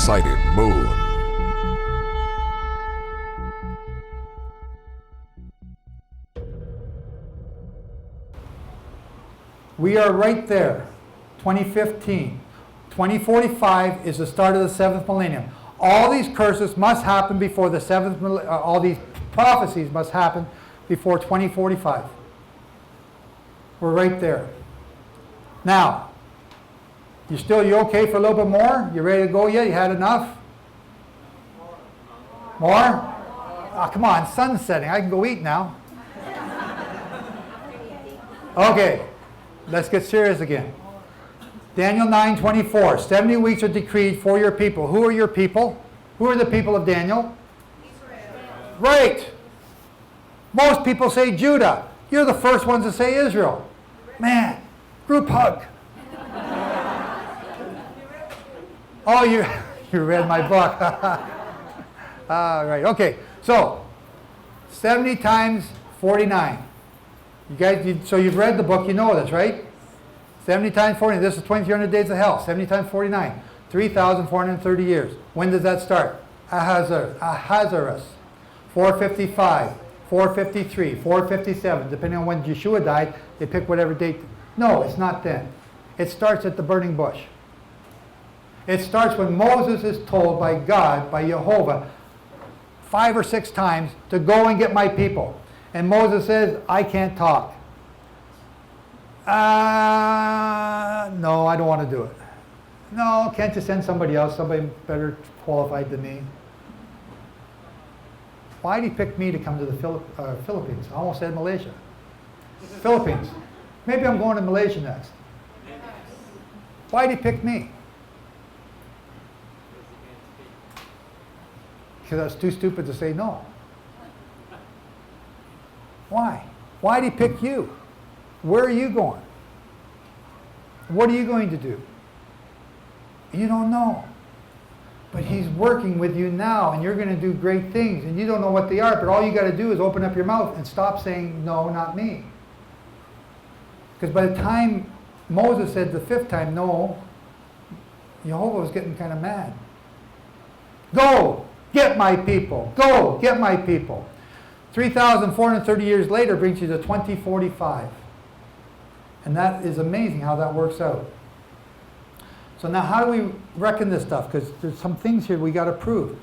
excited mood. We are right there, 2015. 2045 is the start of the 7th millennium. All these curses must happen before the 7th millennium, all these prophecies must happen before 2045. We're right there. Now, you okay for a little bit more? You ready to go yet? You had enough? More? Oh, come on, sun's setting. I can go eat now. Okay, let's get serious again. Daniel 9:24. 70 weeks are decreed for your people. Who are your people? Who are the people of Daniel? Israel. Right. Most people say Judah. You're the first ones to say Israel. Man, group hug. Oh, you read my book. Right. Okay. So, 70 times 49. You guys, so you've read the book. You know this, right? 70 times 49. This is 2300 days of hell. 70 times 49. 3,430 years. When does that start? Ahasuerus. 455. 453. 457. Depending on when Yeshua died, they pick whatever date. No, it's not then. It starts at the burning bush. It starts when Moses is told by God, by Jehovah, 5 or 6 times to go and get my people. And Moses says, I can't talk. No, I don't want to do it. No, can't you send somebody else, somebody better qualified than me? Why did he pick me to come to the Philippines? I almost said Malaysia. Philippines. Maybe I'm going to Malaysia next. Why did he pick me? Because I was too stupid to say no. Why? Why did he pick you? Where are you going? What are you going to do? You don't know. But he's working with you now, and you're going to do great things, and you don't know what they are, but all you got to do is open up your mouth and stop saying, no, not me. Because by the time Moses said the 5th time, no, Jehovah was getting kind of mad. Go, get my people. Go, get my people. 3,430 years later brings you to 2045. And that is amazing how that works out. So now how do we reckon this stuff? Because there's some things here we got to prove.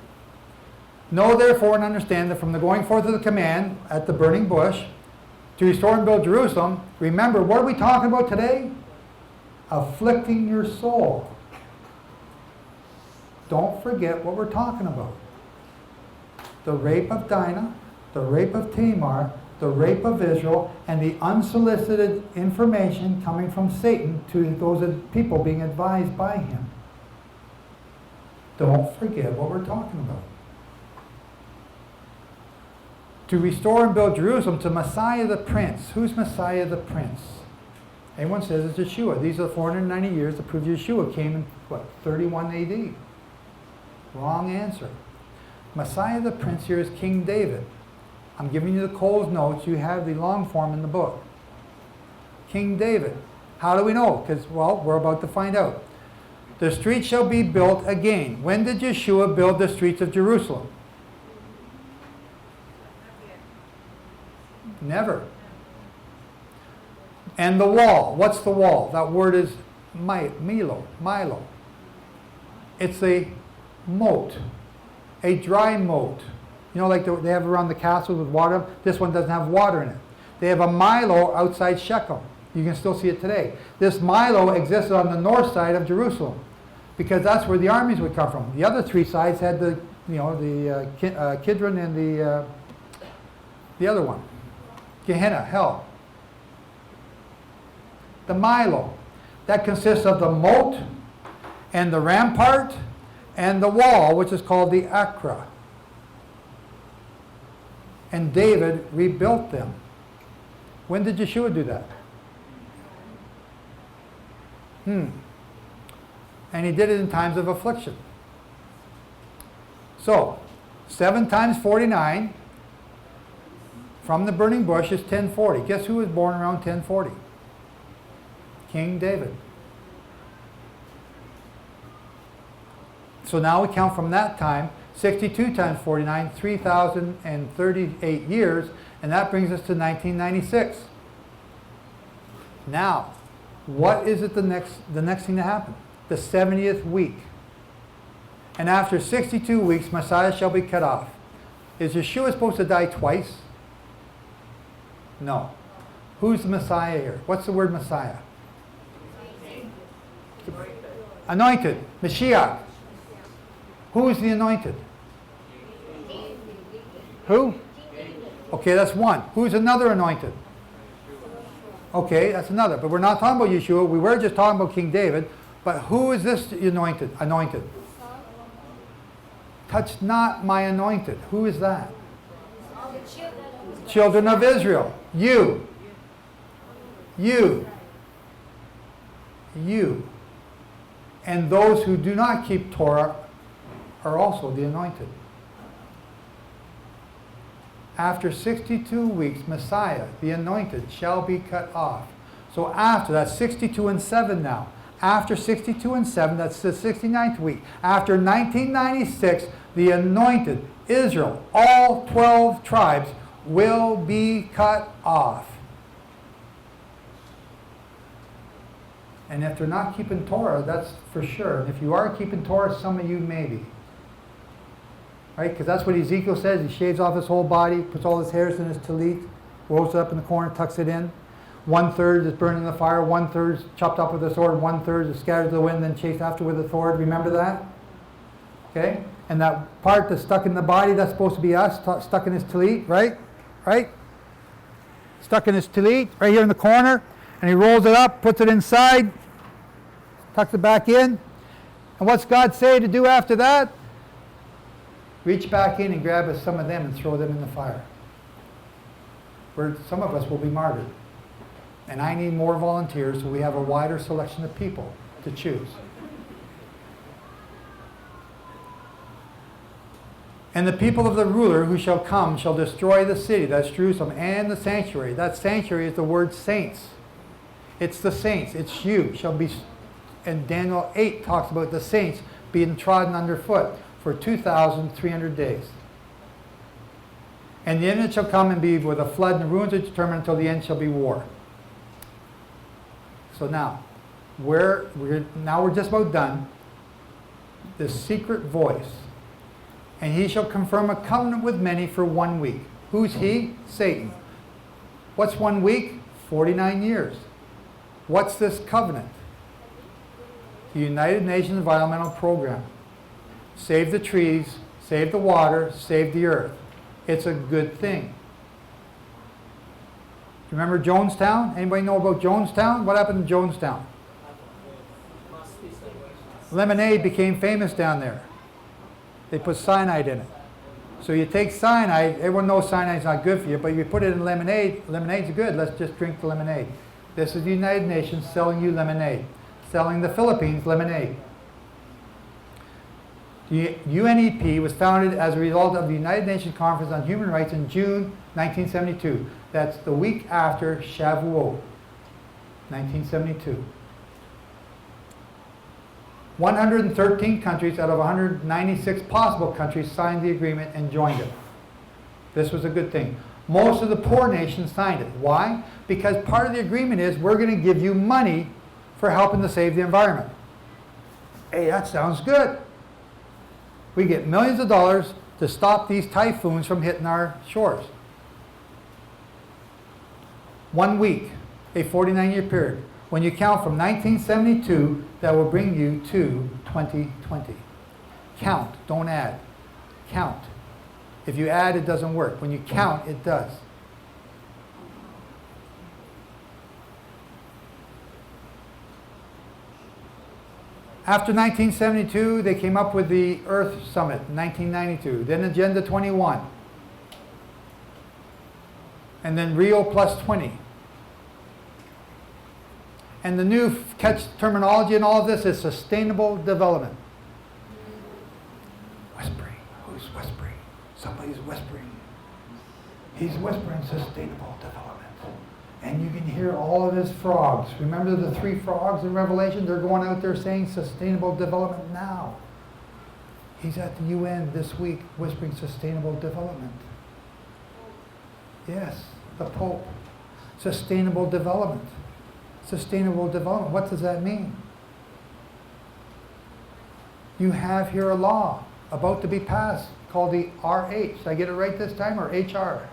Know therefore and understand that from the going forth of the command at the burning bush to restore and build Jerusalem, remember, what are we talking about today? Afflicting your soul. Don't forget what we're talking about. The rape of Dinah, the rape of Tamar, the rape of Israel, and the unsolicited information coming from Satan to those people being advised by him. Don't forget what we're talking about. To restore and build Jerusalem, to Messiah the Prince. Who's Messiah the Prince? Everyone says it's Yeshua. These are the 490 years to prove Yeshua came in, 31 AD. Wrong answer. Messiah the Prince here is King David. I'm giving you the Coles notes. You have the long form in the book. King David. How do we know? Because, well, we're about to find out. The streets shall be built again. When did Yeshua build the streets of Jerusalem? Never. And the wall. What's the wall? That word is Milo. It's a moat. A dry moat. You know, like they have around the castles with water. This one doesn't have water in it. They have a Milo outside Shechem. You can still see it today. This Milo existed on the north side of Jerusalem because that's where the armies would come from. The other 3 sides had the, Kidron and the other one, Gehenna, hell. The Milo, that consists of the moat and the rampart and the wall, which is called the Acra. And David rebuilt them. When did Yeshua do that? And he did it in times of affliction. So, 7 times 49 from the burning bush is 1040. Guess who was born around 1040? King David. So now we count from that time, 62 times 49, 3,038 years, and that brings us to 1996. Now, what is it the next thing to happen? The 70th week. And after 62 weeks, Messiah shall be cut off. Is Yeshua supposed to die twice? No. Who's the Messiah here? What's the word Messiah? Anointed. Mashiach. Who is the anointed? Who? Okay, that's one. Who's another anointed? Okay, that's another. But we're not talking about Yeshua. We were just talking about King David. But who is this anointed? Anointed. Touch not my anointed. Who is that? Children of Israel. You. You. You. And those who do not keep Torah are also the anointed. After 62 weeks, Messiah, the anointed, shall be cut off. So after, that's 62 and 7 now. After 62 and 7, that's the 69th week. After 1996, the anointed, Israel, all 12 tribes, will be cut off. And if they're not keeping Torah, that's for sure. And if you are keeping Torah, some of you maybe. Right? Because that's what Ezekiel says. He shaves off his whole body, puts all his hairs in his tallit, rolls it up in the corner, tucks it in. 1/3 is burned in the fire, 1/3 is chopped up with a sword, 1/3 is scattered to the wind, then chased after with a sword. Remember that? Okay? And that part that's stuck in the body, that's supposed to be us, stuck in his tallit, right? Right? Stuck in his tallit, right here in the corner. And he rolls it up, puts it inside, tucks it back in. And what's God say to do after that? Reach back in and grab us some of them and throw them in the fire. Where some of us will be martyred. And I need more volunteers so we have a wider selection of people to choose. And the people of the ruler who shall come shall destroy the city, that's Jerusalem, and the sanctuary. That sanctuary is the word saints. It's the saints. It's you. Shall be, and Daniel 8 talks about the saints being trodden underfoot for 2,300 days. And the end shall come and be with a flood, and the ruins are determined until the end shall be war. So now, we're just about done. The secret voice. And he shall confirm a covenant with many for 1 week. Who's he? Satan. What's 1 week? 49 years. What's this covenant? The United Nations Environmental Program. Save the trees, save the water, save the earth. It's a good thing. Remember Jonestown? Anybody know about Jonestown? What happened in Jonestown? Lemonade became famous down there. They put cyanide in it. So you take cyanide, everyone knows cyanide's not good for you, but you put it in lemonade, lemonade's good, let's just drink the lemonade. This is the United Nations selling you lemonade, selling the Philippines lemonade. The UNEP was founded as a result of the United Nations Conference on Human Rights in June 1972. That's the week after Shabua, 1972. 113 countries out of 196 possible countries signed the agreement and joined it. This was a good thing. Most of the poor nations signed it. Why? Because part of the agreement is we're going to give you money for helping to save the environment. Hey, that sounds good. We get millions of dollars to stop these typhoons from hitting our shores. 1 week, a 49-year period. When you count from 1972, that will bring you to 2020. Count, don't add. Count. If you add, it doesn't work. When you count, it does. After 1972, they came up with the Earth Summit in 1992. Then Agenda 21. And then Rio Plus 20. And the new catch terminology in all of this is sustainable development. Whispering. Who's whispering? Somebody's whispering. He's whispering sustainable development. And you can hear all of his frogs. Remember the 3 frogs in Revelation? They're going out there saying sustainable development now. He's at the UN this week whispering sustainable development. Yes, the Pope. Sustainable development. Sustainable development. What does that mean? You have here a law about to be passed called the RH. Did I get it right this time, or HR?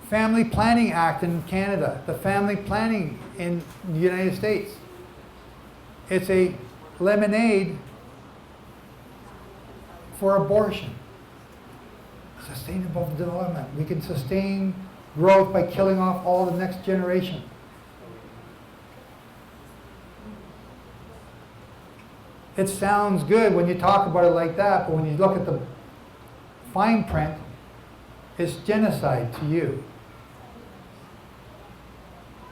Family Planning Act in Canada, the Family Planning in the United States. It's a lemonade for abortion. Sustainable development. We can sustain growth by killing off all the next generation. It sounds good when you talk about it like that, but when you look at the fine print, it's genocide to you.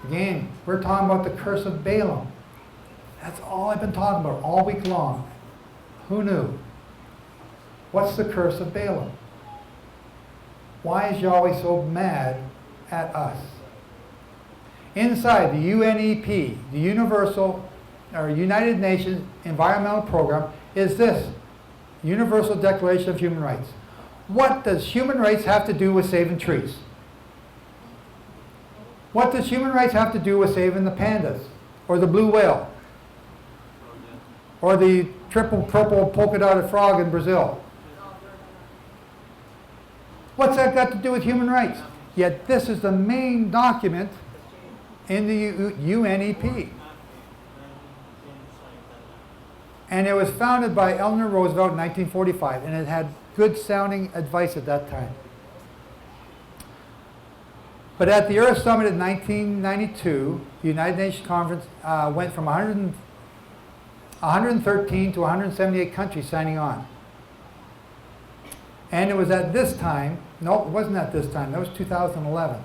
Again, we're talking about the curse of Balaam. That's all I've been talking about all week long. Who knew? What's the curse of Balaam? Why is Yahweh so mad at us? Inside the UNEP, the Universal or United Nations Environmental Program, is this Universal Declaration of Human Rights. What does human rights have to do with saving trees? What does human rights have to do with saving the pandas, or the blue whale, or the triple purple polka dotted frog in Brazil? What's that got to do with human rights? Yet this is the main document in the UNEP. And it was founded by Eleanor Roosevelt in 1945, and it had good sounding advice at that time. But at the Earth Summit in 1992, the United Nations Conference went from 113 to 178 countries signing on. And it was at this time, no, it wasn't at this time, that was 2011.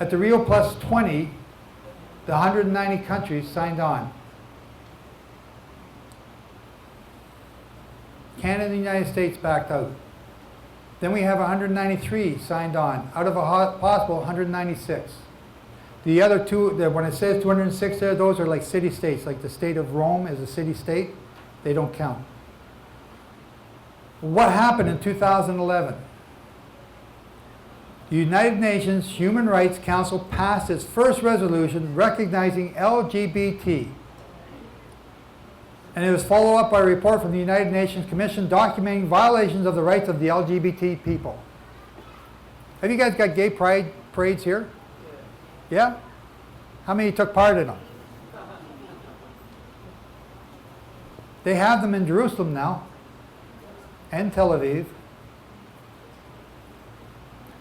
At the Rio Plus 20, the 190 countries signed on. Canada and the United States backed out. Then we have 193 signed on, out of a possible 196. The other two, when it says 206 there, those are like city-states, like the state of Rome is a city-state. They don't count. What happened in 2011? The United Nations Human Rights Council passed its first resolution recognizing LGBT. And it was followed up by a report from the United Nations Commission documenting violations of the rights of the LGBT people. Have you guys got gay pride parades here? Yeah? How many took part in them? They have them in Jerusalem now, and Tel Aviv.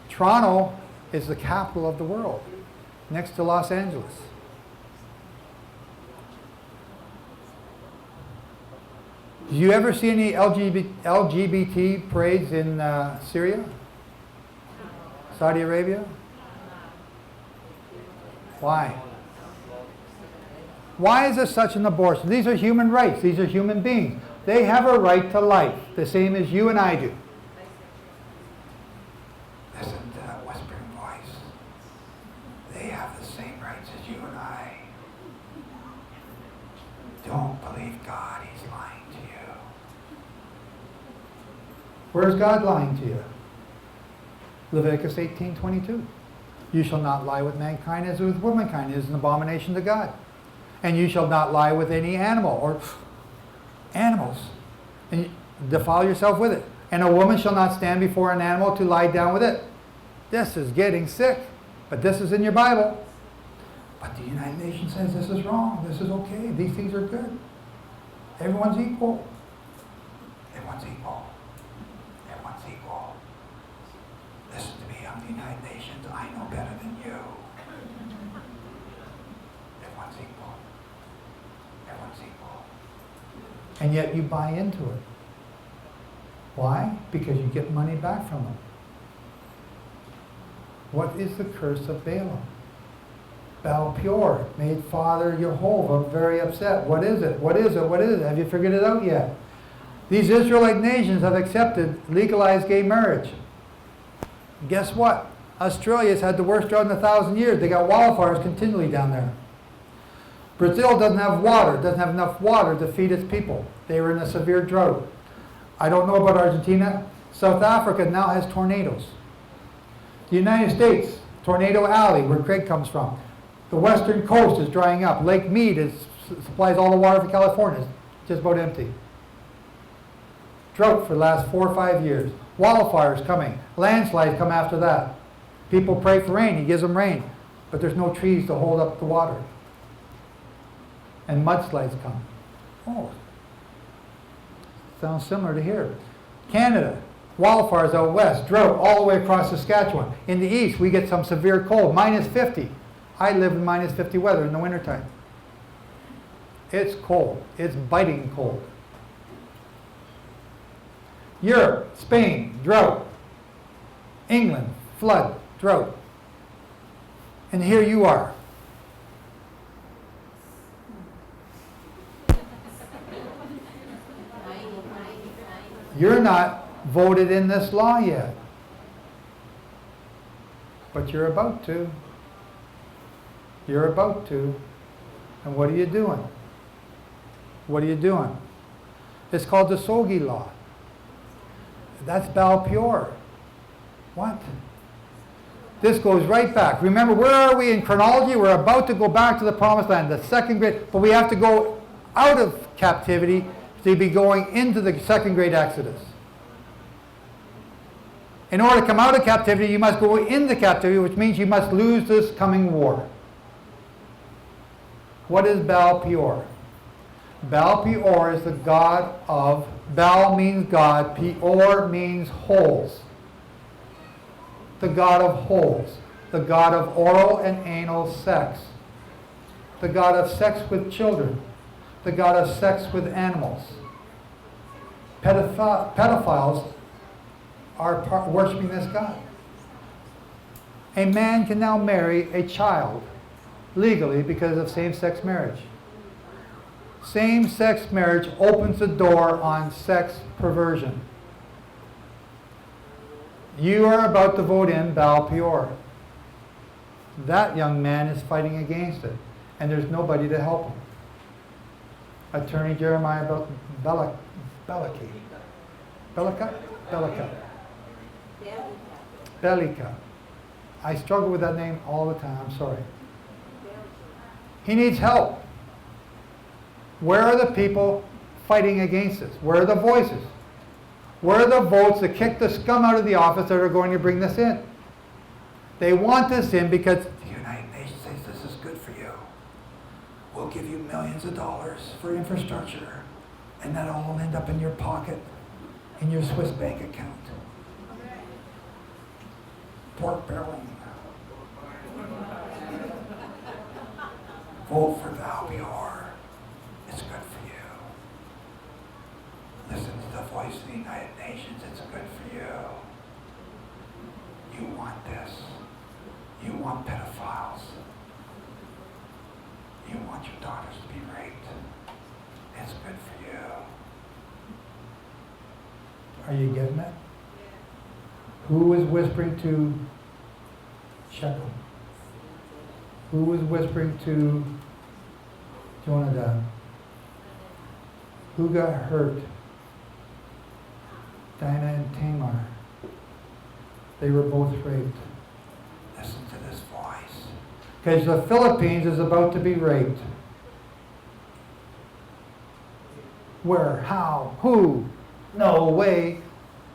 Toronto is the capital of the world, next to Los Angeles. Do you ever see any LGBT parades in Syria? Saudi Arabia? Why? Why is there such an abortion? These are human rights. These are human beings. They have a right to life, the same as you and I do. Listen to that whispering voice. They have the same rights as you and I. Don't believe God. He's lying to you. Where's God lying to you? Leviticus 18:22. You shall not lie with mankind as with womankind. It is an abomination to God. And you shall not lie with any animal or animals. And you defile yourself with it. And a woman shall not stand before an animal to lie down with it. This is getting sick. But this is in your Bible. But the United Nations says this is wrong. This is okay. These things are good. Everyone's equal. Everyone's equal. Everyone's equal. Listen to me. I'm the United Nations. I know better than you. Everyone's equal. Everyone's equal. And yet you buy into it. Why? Because you get money back from them. What is the curse of Balaam? Baal Peor made Father Jehovah very upset. What is it? What is it? What is it? Have you figured it out yet? These Israelite nations have accepted legalized gay marriage. Guess what? Australia's had the worst drought in 1,000 years. They got wildfires continually down there. Brazil doesn't have water, doesn't have enough water to feed its people. They were in a severe drought. I don't know about Argentina. South Africa now has tornadoes. The United States, Tornado Alley, where Craig comes from. The western coast is drying up. Lake Mead supplies all the water for California. It's just about empty. Drought for the last 4 or 5 years. Wildfires coming. Landslides come after that. People pray for rain. He gives them rain. But there's no trees to hold up the water. And mudslides come. Oh, sounds similar to here. Canada, wildfires out west, drought all the way across Saskatchewan. In the east, we get some severe cold, -50. I live in -50 weather in the wintertime. It's cold. It's biting cold. Europe, Spain, drought. England, flood, drought. And here you are. You're not voted in this law yet. But you're about to. You're about to. And what are you doing? What are you doing? It's called the Sogi law. That's Baal Peor. What? This goes right back. Remember, where are we in chronology? We're about to go back to the promised land, the second great, but we have to go out of captivity to be going into the second great Exodus. In order to come out of captivity, you must go into captivity, which means you must lose this coming war. What is Baal Peor? Baal Peor is the god of, Baal means God, Peor means holes. The god of holes. The god of oral and anal sex. The god of sex with children. The god of sex with animals. Pedophiles are worshiping this god. A man can now marry a child legally because of same-sex marriage. Same-sex marriage opens the door on sex perversion. You are about to vote in Baal Peor. That young man is fighting against it, and there's nobody to help him. Attorney Jeremiah Bellica. I struggle with that name all the time, I'm sorry. He needs help. Where are the people fighting against this? Where are the voices? Where are the votes that kick the scum out of the office that are going to bring this in? They want this in because the United Nations says this is good for you. We'll give you millions of dollars for infrastructure, and that all will end up in your pocket, in your Swiss bank account. Pork barreling. Vote for Baal Peor. It's good for you. Listen to the voice of the United Nations. It's good for you. You want this. You want pedophiles. You want your daughters to be raped. It's good for you. Are you getting it? Who was whispering to Shechem? Who was whispering to Jonadab? Who got hurt? Dinah and Tamar. They were both raped. Listen to this voice. Because the Philippines is about to be raped. Where? How? Who? No way.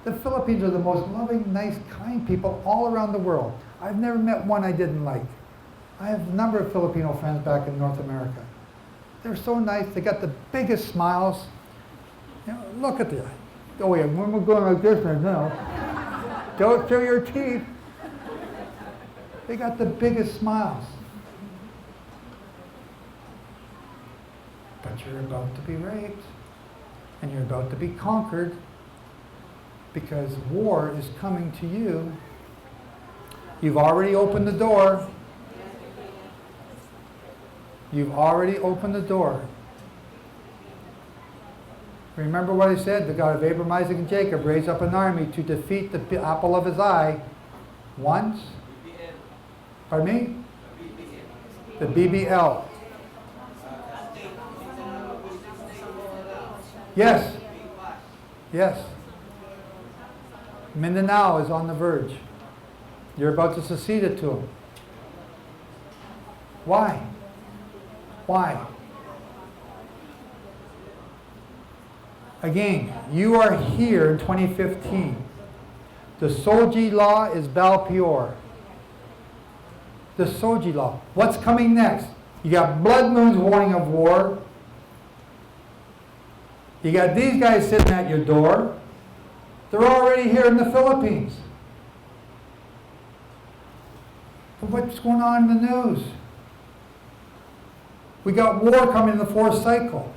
The Philippines are the most loving, nice, kind people all around the world. I've never met one I didn't like. I have a number of Filipino friends back in North America. They're so nice. They got the biggest smiles. You know, look at this. Oh yeah, when we're going like this now, don't show your teeth. They got the biggest smiles. But you're about to be raped. And you're about to be conquered. Because war is coming to you. You've already opened the door. You've already opened the door. Remember what I said? The God of Abraham, Isaac, and Jacob raised up an army to defeat the apple of his eye once. Pardon me? The BBL. Yes. Yes. Mindanao is on the verge. You're about to secede it to him. Why? Why? Again, you are here in 2015. The Soji law is Baal Peor. The Soji law. What's coming next? You got blood moons warning of war. You got these guys sitting at your door. They're already here in the Philippines. But what's going on in the news? We got war coming in the fourth cycle.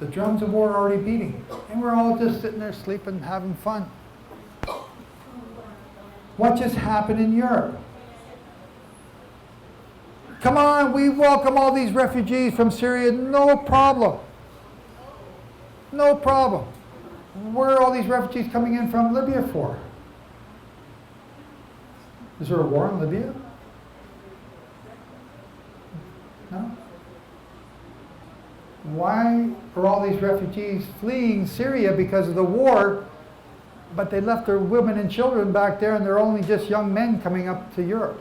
The drums of war are already beating. And we're all just sitting there sleeping, having fun. What just happened in Europe? Come on, we welcome all these refugees from Syria, no problem. No problem. Where are all these refugees coming in from Libya for? Is there a war in Libya? No? Why are all these refugees fleeing Syria because of the war, but they left their women and children back there and they're only just young men coming up to Europe?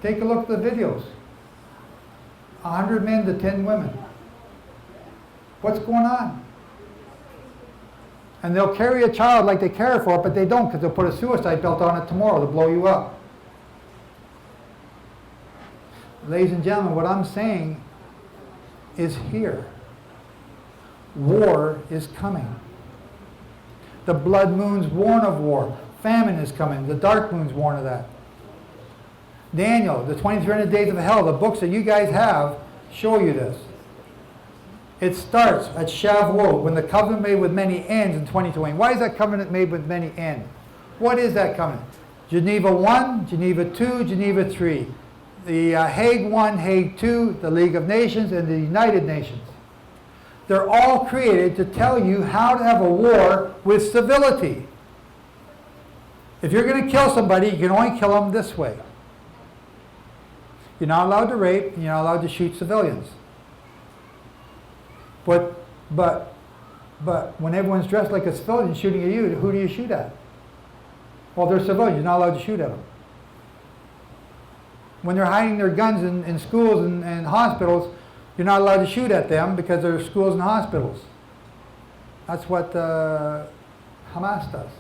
Take a look at the videos. 100 men to 10 women. What's going on? And they'll carry a child like they care for it, but they don't because they'll put a suicide belt on it tomorrow to blow you up. Ladies and gentlemen, what I'm saying is here. War is coming. The blood moons warn of war. Famine is coming. The dark moons warn of that. Daniel, the 2300 days of hell, the books that you guys have show you this. It starts at Shabua, when the covenant made with many ends in 2020. Why is that covenant made with many ends? What is that covenant? Geneva 1, Geneva 2, Geneva 3. The Hague 1, Hague 2, the League of Nations, and the United Nations. They're all created to tell you how to have a war with civility. If you're going to kill somebody, you can only kill them this way. You're not allowed to rape, and you're not allowed to shoot civilians. But when everyone's dressed like a civilian shooting at you, who do you shoot at? Well, they're civilians. You're not allowed to shoot at them. When they're hiding their guns in schools and hospitals, you're not allowed to shoot at them because they're schools and hospitals. That's what Hamas does.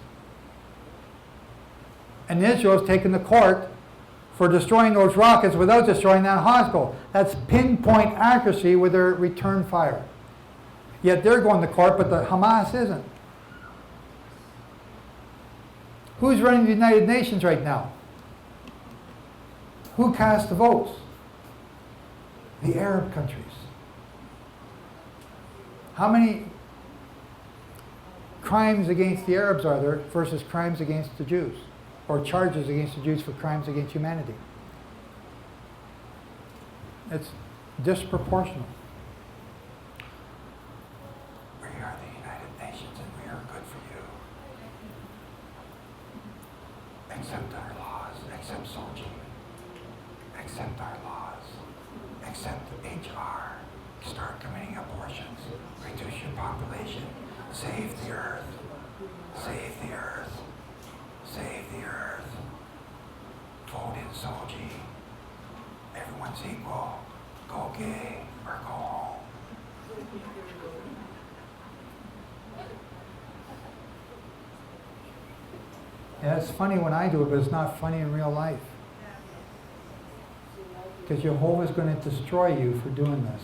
And Israel's taken the court for destroying those rockets without destroying that hospital. That's pinpoint accuracy with their return fire. Yet they're going to court, but the Hamas isn't. Who's running the United Nations right now? Who cast the votes? The Arab countries. How many crimes against the Arabs are there versus crimes against the Jews? Or charges against the Jews for crimes against humanity? It's disproportional. We are the United Nations and we are good for you. Accept our laws, accept Soji. Accept our laws, accept HR, start committing abortions, reduce your population, save the earth, save the earth, save the earth, vote in Soji, everyone's equal, go gay or go home. Yeah, it's funny when I do it, but it's not funny in real life. Because Jehovah is going to destroy you for doing this.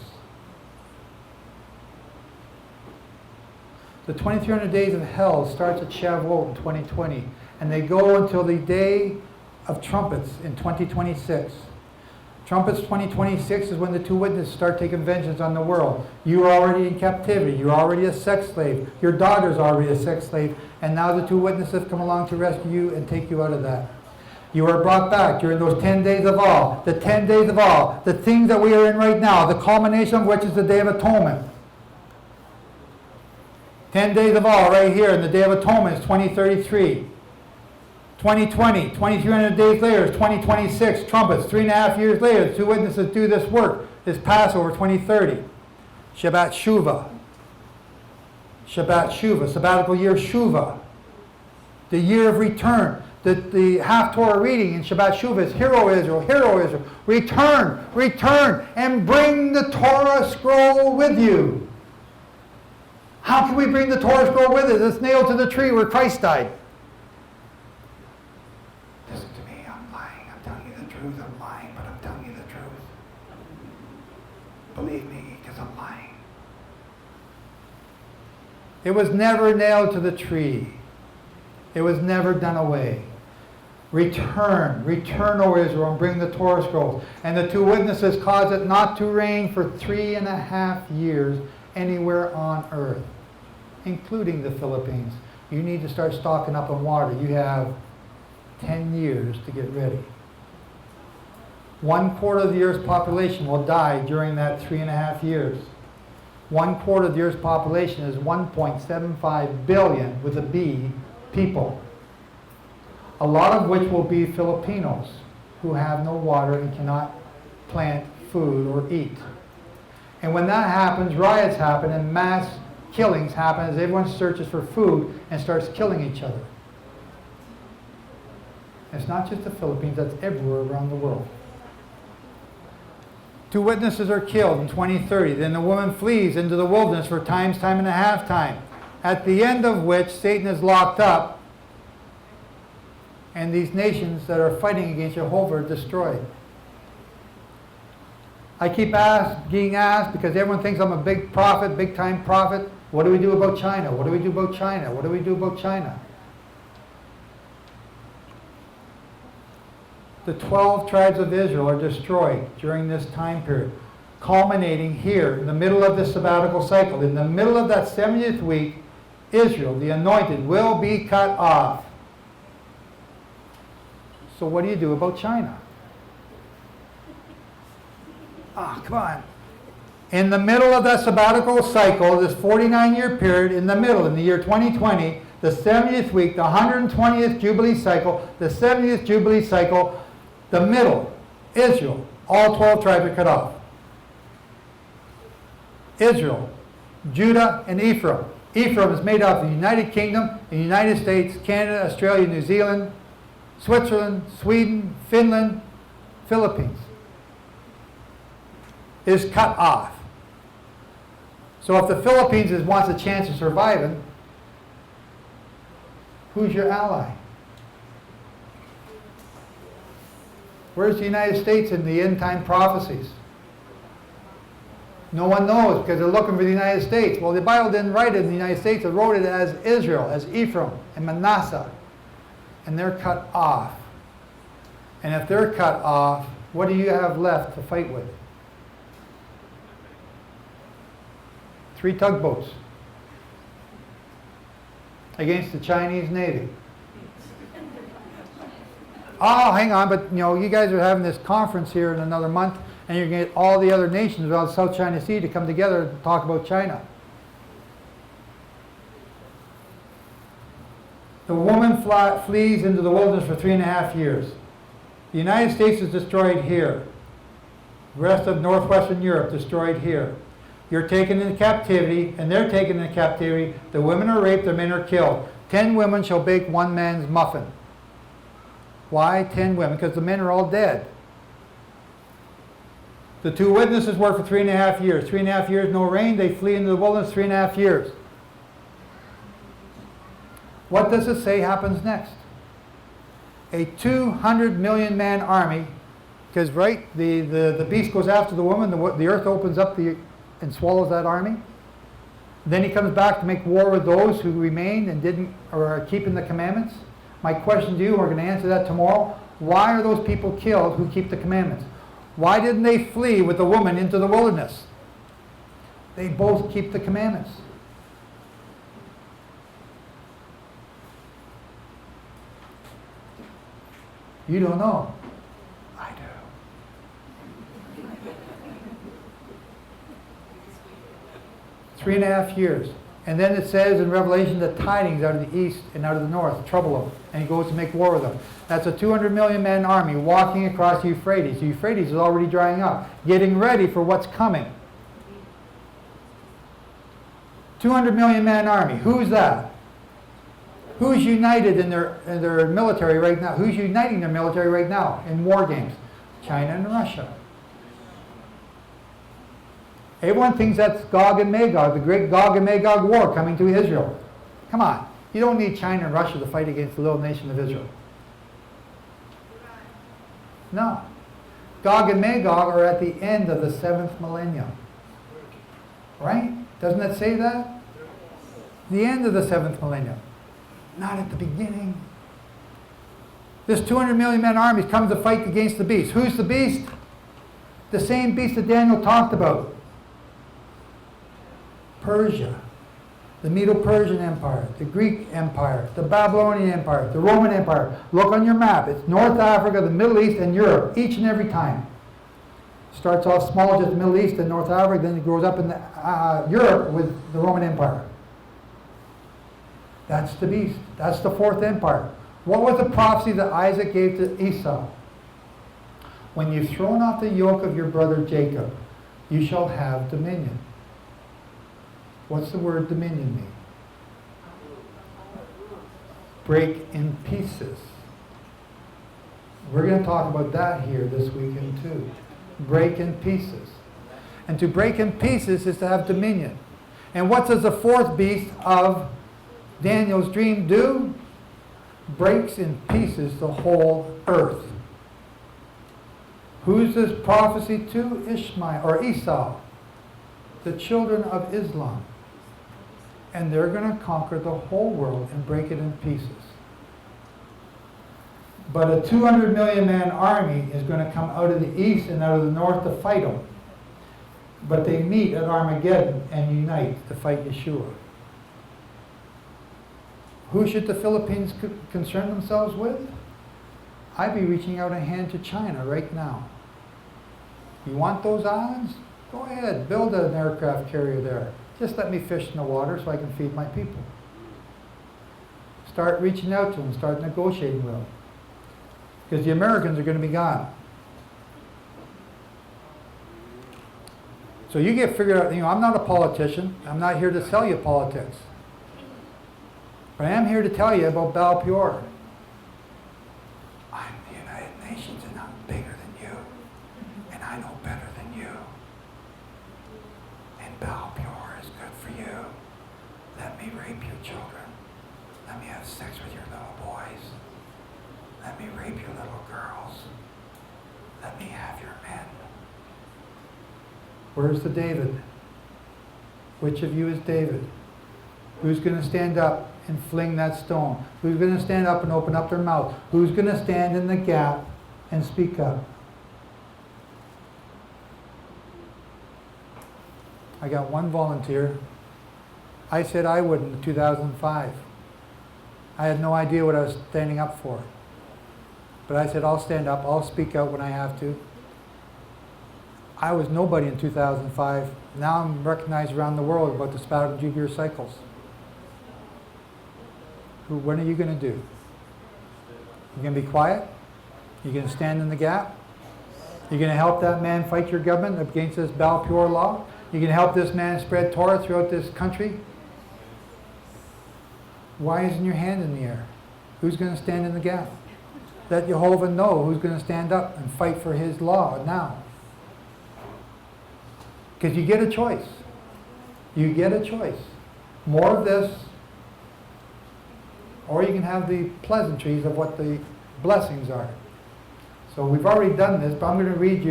The 2300 days of hell starts at Shavuot in 2020, and they go until the day of trumpets in 2026. Trumpets 2026 is when the two witnesses start taking vengeance on the world. You are already in captivity. You're already a sex slave. Your daughter's already a sex slave, and now the two witnesses have come along to rescue you and take you out of that. You are brought back during those 10 days of awe. The 10 days of awe. The things that we are in right now. The culmination of which is the Day of Atonement. 10 days of awe right here. And the Day of Atonement is 2033. 2020. 2,300 days later is 2026. Trumpets. 3.5 years later, the two witnesses do this work. This Passover 2030. Shabbat Shuvah. Shabbat Shuvah. Sabbatical year Shuvah. The year of return. The half-Torah reading in Shabbat Shuvah is, Hear, O Israel, return, return, and bring the Torah scroll with you. How can we bring the Torah scroll with us? It's nailed to the tree where Christ died. Listen to me, I'm lying. I'm telling you the truth. I'm lying, but I'm telling you the truth. Believe me, because I'm lying. It was never nailed to the tree. It was never done away. Return, return, O Israel, and bring the Torah scrolls. And the two witnesses caused it not to rain for 3.5 years anywhere on earth, including the Philippines. You need to start stocking up on water. You have 10 years to get ready. 1/4 of the earth's population will die during that 3.5 years. 1/4 of the earth's population is 1.75 billion with a B people. A lot of which will be Filipinos who have no water and cannot plant food or eat. And when that happens, riots happen and mass killings happen as everyone searches for food and starts killing each other. It's not just the Philippines, that's everywhere around the world. 2 witnesses are killed in 2030. Then the woman flees into the wilderness for time and a half time, at the end of which Satan is locked up, and these nations that are fighting against Jehovah are destroyed. I keep being asked, because everyone thinks I'm a big prophet, big time prophet, what do we do about China? What do we do about China? What do we do about China? The 12 tribes of Israel are destroyed during this time period, culminating here in the middle of the sabbatical cycle. In the middle of that 70th week, Israel, the anointed, will be cut off. So what do you do about China? Come on. In the middle of that sabbatical cycle, this 49-year period, in the middle, in the year 2020, the 70th week, the 120th Jubilee cycle, the 70th Jubilee cycle, the middle, Israel, all 12 tribes are cut off. Israel, Judah, and Ephraim. Ephraim is made up of the United Kingdom, the United States, Canada, Australia, New Zealand, Switzerland, Sweden, Finland, Philippines. Is cut off. So if the Philippines wants a chance of surviving, who's your ally? Where's the United States in the end time prophecies? No one knows because they're looking for the United States. Well, the Bible didn't write it in the United States. It wrote it as Israel, as Ephraim and Manasseh. And they're cut off. And if they're cut off, what do you have left to fight with? 3 tugboats against the Chinese Navy. Oh, hang on, but you guys are having this conference here in another month, and you're going to get all the other nations around the South China Sea to come together to talk about China. The woman flees into the wilderness for 3.5 years. The United States is destroyed here. The rest of northwestern Europe destroyed here. You're taken into captivity, and they're taken into captivity. The women are raped, the men are killed. 10 women shall bake one man's muffin. Why 10 women? Because the men are all dead. The 2 witnesses were for 3.5 years. 3.5 years, no rain. They flee into the wilderness 3.5 years. What does it say happens next? A 200 million man army, because the beast goes after the woman, the earth opens up and swallows that army. Then he comes back to make war with those who remained and didn't or are keeping the commandments. My question to you, we're going to answer that tomorrow. Why are those people killed who keep the commandments? Why didn't they flee with the woman into the wilderness? They both keep the commandments. You don't know. I do. 3.5 years. And then it says in Revelation that tidings out of the east and out of the north trouble him. And he goes to make war with them. That's a 200 million man army walking across the Euphrates. The Euphrates is already drying up, getting ready for what's coming. 200 million man army. Who's that? Who's united in their military right now? Who's uniting their military right now in war games? China and Russia. Everyone thinks that's Gog and Magog, the great Gog and Magog war coming to Israel. Come on. You don't need China and Russia to fight against the little nation of Israel. No. Gog and Magog are at the end of the 7th millennium. Right? Doesn't that say that? The end of the 7th millennium. Not at the beginning. This 200 million man army comes to fight against the beast. Who's the beast? The same beast that Daniel talked about. Persia, the Medo-Persian Empire, the Greek Empire, the Babylonian Empire, the Roman Empire. Look on your map. It's North Africa, the Middle East, and Europe, each and every time. Starts off small, just the Middle East and North Africa, then it grows up in Europe with the Roman Empire. That's the beast. That's the 4th empire. What was the prophecy that Isaac gave to Esau? When you've thrown off the yoke of your brother Jacob, you shall have dominion. What's the word dominion mean? Break in pieces. We're going to talk about that here this weekend too. Break in pieces. And to break in pieces is to have dominion. And what does the 4th beast of Daniel's dream do? Breaks in pieces the whole earth. Who's this prophecy to? Ishmael or Esau, the children of Islam. And they're going to conquer the whole world and break it in pieces. But a 200 million man army is going to come out of the east and out of the north to fight them. But they meet at Armageddon and unite to fight Yeshua. Who should the Philippines concern themselves with? I'd be reaching out a hand to China right now. You want those islands? Go ahead, build an aircraft carrier there. Just let me fish in the water so I can feed my people. Start reaching out to them, start negotiating with them. Because the Americans are going to be gone. So you get figured out, I'm not a politician. I'm not here to sell you politics. But I am here to tell you about Baal Peor. I'm the United Nations and I'm bigger than you. And I know better than you. And Baal Peor is good for you. Let me rape your children. Let me have sex with your little boys. Let me rape your little girls. Let me have your men. Where's the David? Which of you is David? Who's going to stand up and fling that stone? Who's going to stand up and open up their mouth? Who's going to stand in the gap and speak up? I got one volunteer. I said I would in 2005. I had no idea what I was standing up for. But I said, I'll stand up, I'll speak out when I have to. I was nobody in 2005. Now I'm recognized around the world about the Sabbatical and Jubilee cycles. When are you going to do? You're going to be quiet? You're going to stand in the gap? You're going to help that man fight your government against this Baal Peor law? You're going to help this man spread Torah throughout this country? Why isn't your hand in the air? Who's going to stand in the gap? Let Jehovah know who's going to stand up and fight for his law now. Because you get a choice. You get a choice. More of this, or you can have the pleasantries of what the blessings are. So we've already done this, but I'm going to read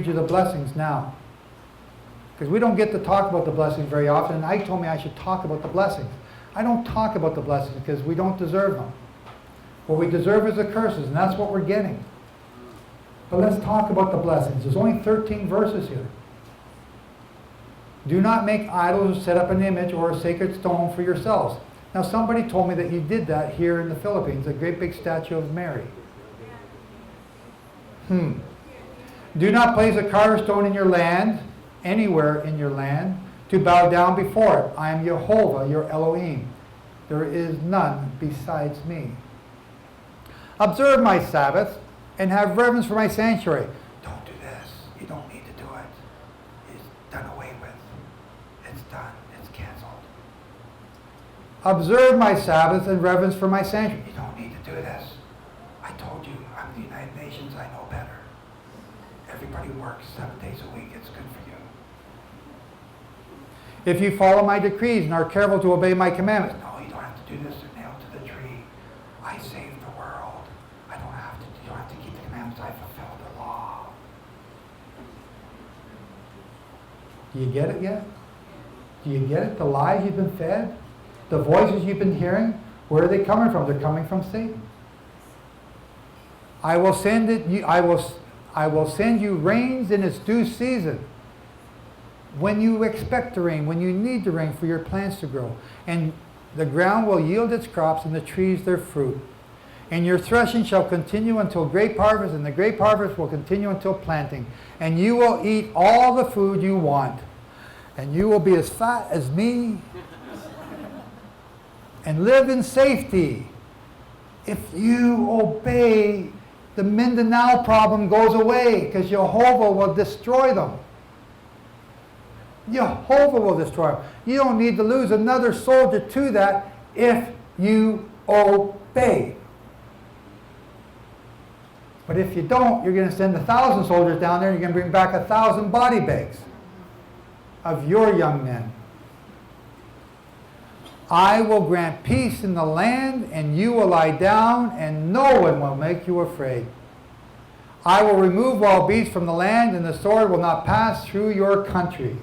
you the blessings now. Because we don't get to talk about the blessings very often, and Ike told me I should talk about the blessings. I don't talk about the blessings because we don't deserve them. What we deserve is the curses, and that's what we're getting. But let's talk about the blessings. There's only 13 verses here. Do not make idols or set up an image or a sacred stone for yourselves. Now somebody told me that he did that here in the Philippines, a great big statue of Mary. Do not place a carved stone in your land, anywhere in your land, to bow down before it. I am Jehovah, your Elohim. There is none besides me. Observe my Sabbaths and have reverence for my sanctuary. Don't do this. You don't need to do it. It's done away with. It's done. It's canceled. Observe my Sabbaths and reverence for my sanctuary. You don't need to do this. I told you, I'm the United Nations. I know better. Everybody works 7 days a week. It's good for you. If you follow my decrees and are careful to obey my commandments. No, you don't have to do this. They're nailed to the tree. I saved the world. I don't have to. You don't have to keep the commandments. I fulfilled the law. Do you get it yet? Do you get it? The lies you've been fed? The voices you've been hearing? Where are they coming from? They're coming from Satan. I will send you rains in its due season. When you expect the rain, when you need the rain for your plants to grow. And the ground will yield its crops and the trees their fruit. And your threshing shall continue until grape harvest, and the grape harvest will continue until planting. And you will eat all the food you want. And you will be as fat as me. And live in safety. If you obey, the Mindanao problem goes away, because Jehovah will destroy them. Jehovah will destroy them. You don't need to lose another soldier to that if you obey. But if you don't, you're going to send 1,000 soldiers down there and you're going to bring back 1,000 body bags of your young men. I will grant peace in the land, and you will lie down, and no one will make you afraid. I will remove wild beasts from the land, and the sword will not pass through your country.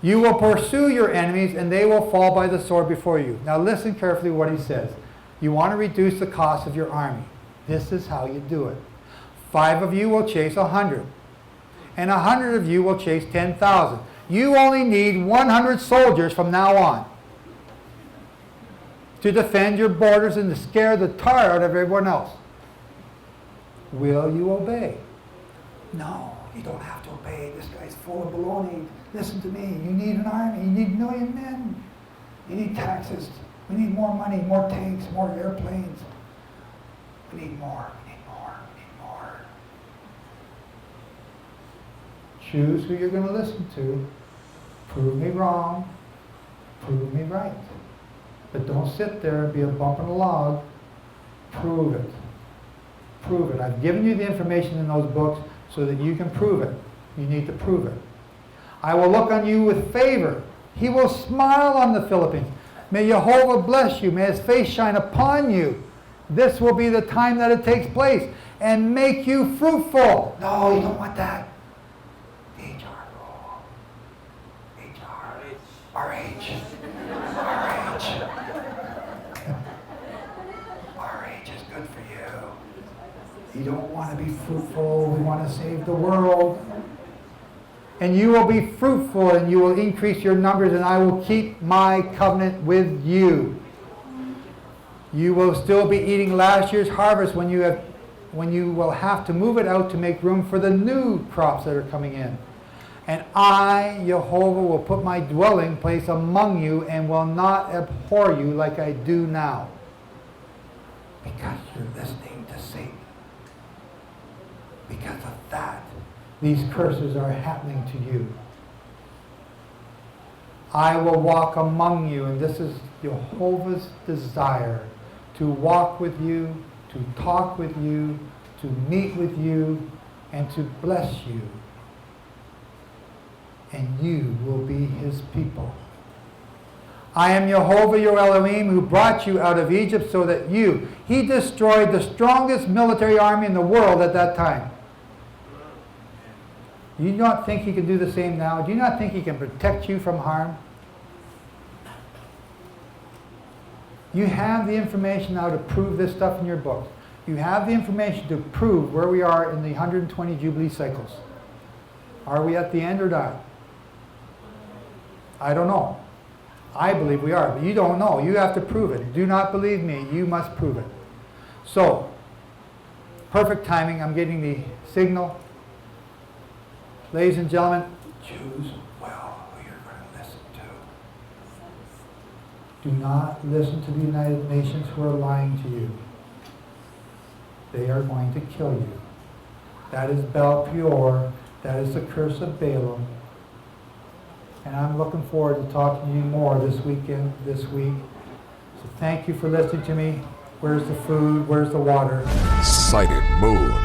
You will pursue your enemies, and they will fall by the sword before you. Now listen carefully what he says. You want to reduce the cost of your army. This is how you do it. 5 of you will chase 100, and 100 of you will chase 10,000. You only need 100 soldiers from now on to defend your borders and to scare the tar out of everyone else. Will you obey? No, you don't have to obey. This guy's full of baloney. Listen to me. You need an army. You need 1 million men. You need taxes. We need more money, more tanks, more airplanes. We need more. We need more. We need more. Choose who you're going to listen to. Prove me wrong. Prove me right. But don't sit there and be a bump in a log. Prove it. Prove it. I've given you the information in those books so that you can prove it. You need to prove it. I will look on you with favor. He will smile on the Philippines. May Jehovah bless you. May his face shine upon you. This will be the time that it takes place. And make you fruitful. No, you don't want that. HR rule. HR. RH. RH. RH is good for you. You don't want to be fruitful. We want to save the world. And you will be fruitful, and you will increase your numbers, and I will keep my covenant with you. You will still be eating last year's harvest when you will have to move it out to make room for the new crops that are coming in. And I, Jehovah, will put my dwelling place among you and will not abhor you like I do now. Because you're listening to Satan. Because of that, these curses are happening to you. I will walk among you, and this is Jehovah's desire, to walk with you, to talk with you, to meet with you, and to bless you. And you will be his people. I am Jehovah your Elohim, who brought you out of Egypt so that he destroyed the strongest military army in the world at that time. Do you not think he can do the same now? Do you not think he can protect you from harm? You have the information now to prove this stuff in your books. You have the information to prove where we are in the 120 Jubilee cycles. Are we at the end or not? I don't know. I believe we are, but you don't know. You have to prove it. Do not believe me. You must prove it. So, perfect timing. I'm getting the signal. Ladies and gentlemen, choose well who you're going to listen to. Do not listen to the United Nations who are lying to you. They are going to kill you. That is Baal Peor. That is the curse of Balaam. And I'm looking forward to talking to you more this week. So thank you for listening to me. Where's the food? Where's the water? Sighted Moon.